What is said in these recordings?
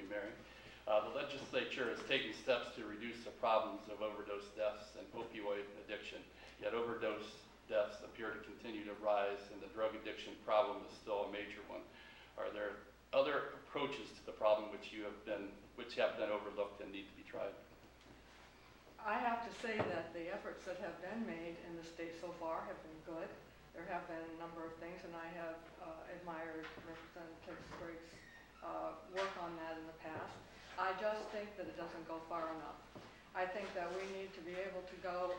you, Mary. The legislature is taking steps to reduce the problems of overdose deaths and opioid addiction, yet overdose deaths appear to continue to rise, and the drug addiction problem is still a major one. Are there other approaches to the problem which have been overlooked and need to be tried? I have to say that the efforts that have been made in the state so far have been good. There have been a number of things, and I have admired Representative Sprague's work on that in the past. I just think that it doesn't go far enough. I think that we need to be able to go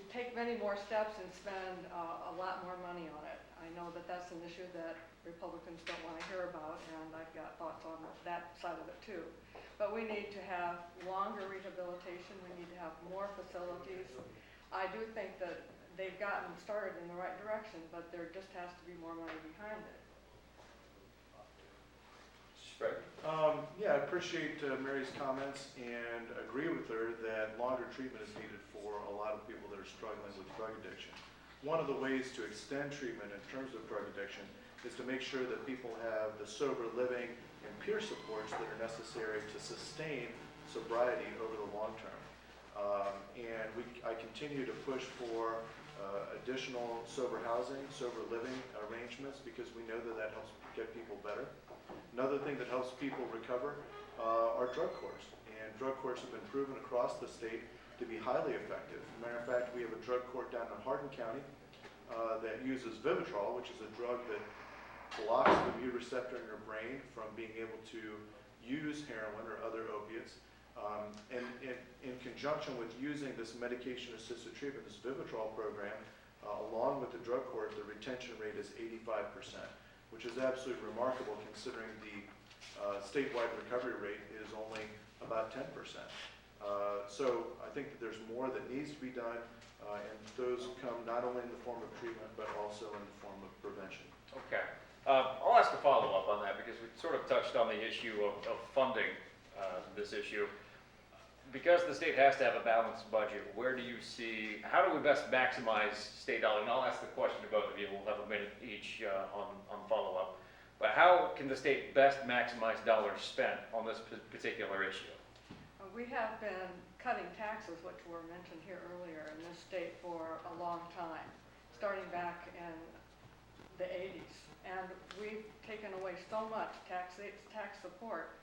take many more steps and spend a lot more money on it. I know that that's an issue that Republicans don't want to hear about, and I've got thoughts on that side of it too. But we need to have longer rehabilitation. We need to have more facilities. I do think that they've gotten started in the right direction, but there just has to be more money behind it. Sprague? Yeah, I appreciate Mary's comments and agree with her that longer treatment is needed for a lot of people that are struggling with drug addiction. One of the ways to extend treatment in terms of drug addiction is to make sure that people have the sober living and peer supports that are necessary to sustain sobriety over the long term. I continue to push for additional sober housing, sober living arrangements, because we know that that helps get people better. Another thing that helps people recover are drug courts. And drug courts have been proven across the state to be highly effective. As a matter of fact, we have a drug court down in Hardin County that uses Vivitrol, which is a drug that blocks the mu receptor in your brain from being able to use heroin or other opiates. And in conjunction with using this medication-assisted treatment, this Vivitrol program, along with the drug court, the retention rate is 85%, which is absolutely remarkable considering the statewide recovery rate is only about 10%. So I think that there's more that needs to be done, and those come not only in the form of treatment, but also in the form of prevention. Okay. I'll ask a follow-up on that because we sort of touched on the issue of funding this issue. Because the state has to have a balanced budget, where do you see, how do we best maximize state dollars? And I'll ask the question to both of you. We'll have a minute each on follow-up. But how can the state best maximize dollars spent on this particular issue? We have been cutting taxes, which were mentioned here earlier, in this state for a long time, starting back in the 80s. And we've taken away so much tax support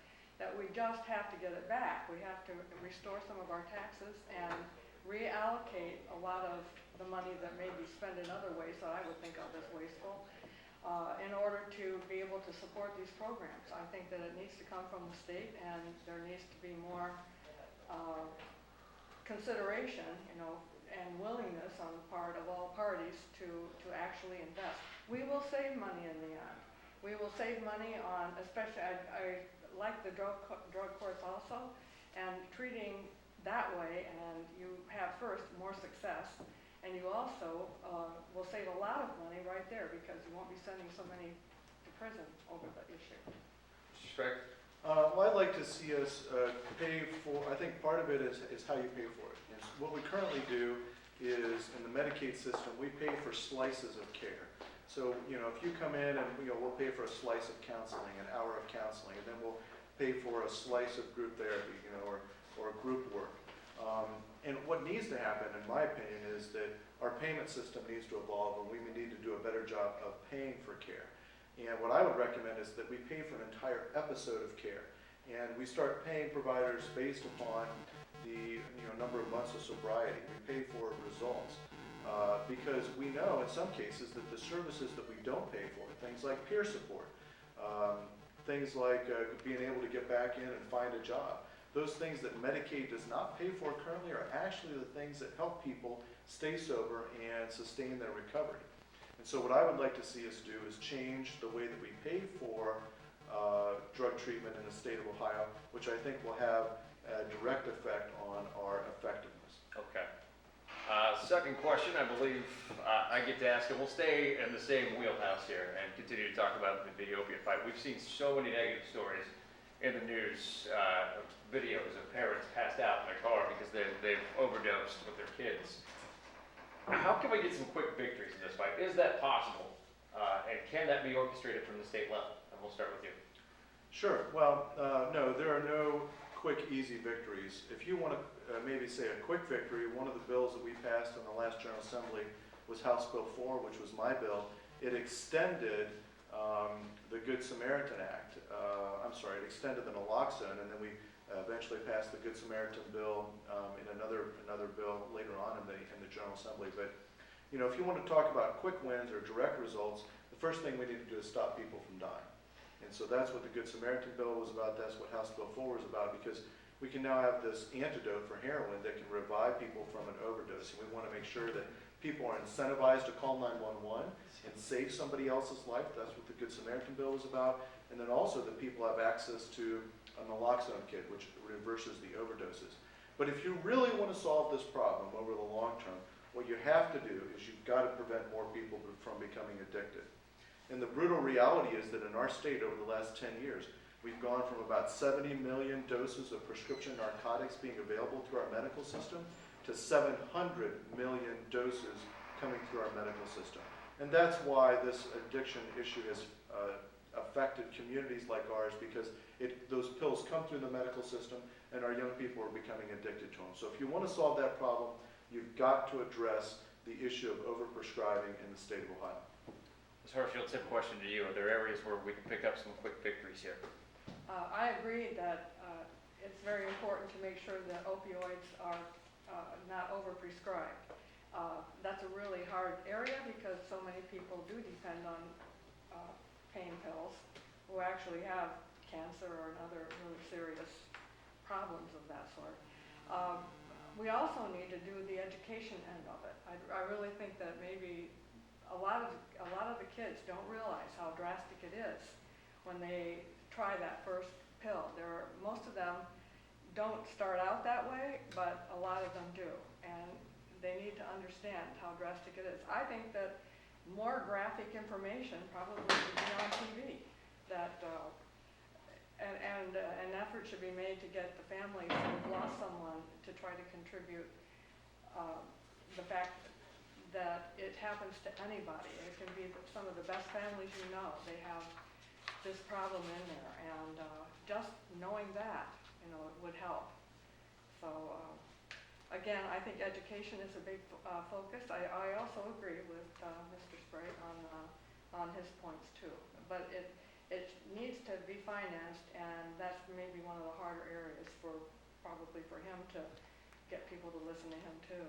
that we just have to get it back. We have to restore some of our taxes and reallocate a lot of the money that may be spent in other ways that I would think of as wasteful in order to be able to support these programs. I think that it needs to come from the state, and there needs to be more consideration, and willingness on the part of all parties to actually invest. We will save money in the end. We will save money on, especially, I like the drug courts also, and treating that way, and you have first more success, and you also will save a lot of money right there because you won't be sending so many to prison over the issue. Mr. Sprague? Well, I'd like to see us pay for, I think part of it is how you pay for it. And what we currently do is, in the Medicaid system, we pay for slices of care. So, if you come in and, we'll pay for a slice of counseling, an hour of counseling, and then we'll pay for a slice of group therapy, or group work. And what needs to happen, in my opinion, is that our payment system needs to evolve, and we need to do a better job of paying for care. And what I would recommend is that we pay for an entire episode of care. And we start paying providers based upon the number of months of sobriety. We pay for results. Because we know in some cases that the services that we don't pay for, things like peer support, things like being able to get back in and find a job, those things that Medicaid does not pay for currently are actually the things that help people stay sober and sustain their recovery. And so what I would like to see us do is change the way that we pay for drug treatment in the state of Ohio, which I think will have a direct effect on our effectiveness. Okay. Second question, I believe I get to ask, and we'll stay in the same wheelhouse here and continue to talk about the opiate fight. We've seen so many negative stories in the news, videos of parents passed out in their car because they've overdosed with their kids. How can we get some quick victories in this fight? Is that possible? And can that be orchestrated from the state level? And we'll start with you. Sure. Well, no, there are no quick, easy victories. If you want to maybe say a quick victory, one of the bills that we passed in the last General Assembly was House Bill 4, which was my bill. It extended the Good Samaritan Act. It extended the naloxone, and then we eventually passed the Good Samaritan bill in another bill later on in the General Assembly. But you know, if you want to talk about quick wins or direct results, the first thing we need to do is stop people from dying. And so that's what the Good Samaritan bill was about. That's what House Bill 4 was about, because we can now have this antidote for heroin that can revive people from an overdose. And we want to make sure that people are incentivized to call 911 and save somebody else's life. That's what the Good Samaritan bill was about. And then also that people have access to a naloxone kit, which reverses the overdoses. But if you really want to solve this problem over the long term, what you have to do is you've got to prevent more people from becoming addicted. And the brutal reality is that in our state over the last 10 years, we've gone from about 70 million doses of prescription narcotics being available through our medical system to 700 million doses coming through our medical system. And that's why this addiction issue has affected communities like ours, because those pills come through the medical system and our young people are becoming addicted to them. So if you want to solve that problem, you've got to address the issue of overprescribing in the state of Ohio. Ms. Harshfield, same question to you. Are there areas where we can pick up some quick victories here? I agree that it's very important to make sure that opioids are not overprescribed. That's a really hard area because so many people do depend on pain pills who actually have cancer or other really serious problems of that sort. We also need to do the education end of it. I really think that maybe a lot of the kids don't realize how drastic it is when they try that first pill. Most of them don't start out that way, but a lot of them do, and they need to understand how drastic it is. I think that more graphic information probably should be on TV. An effort should be made to get the families who've lost someone to try to contribute the fact that it happens to anybody. It can be some of the best families you know. They have this problem in there, and just knowing that, it would help. So again, I think education is a big focus. I also agree with Mr. Sprague on his points too, but it needs to be financed, and that's maybe one of the harder areas probably for him to get people to listen to him too.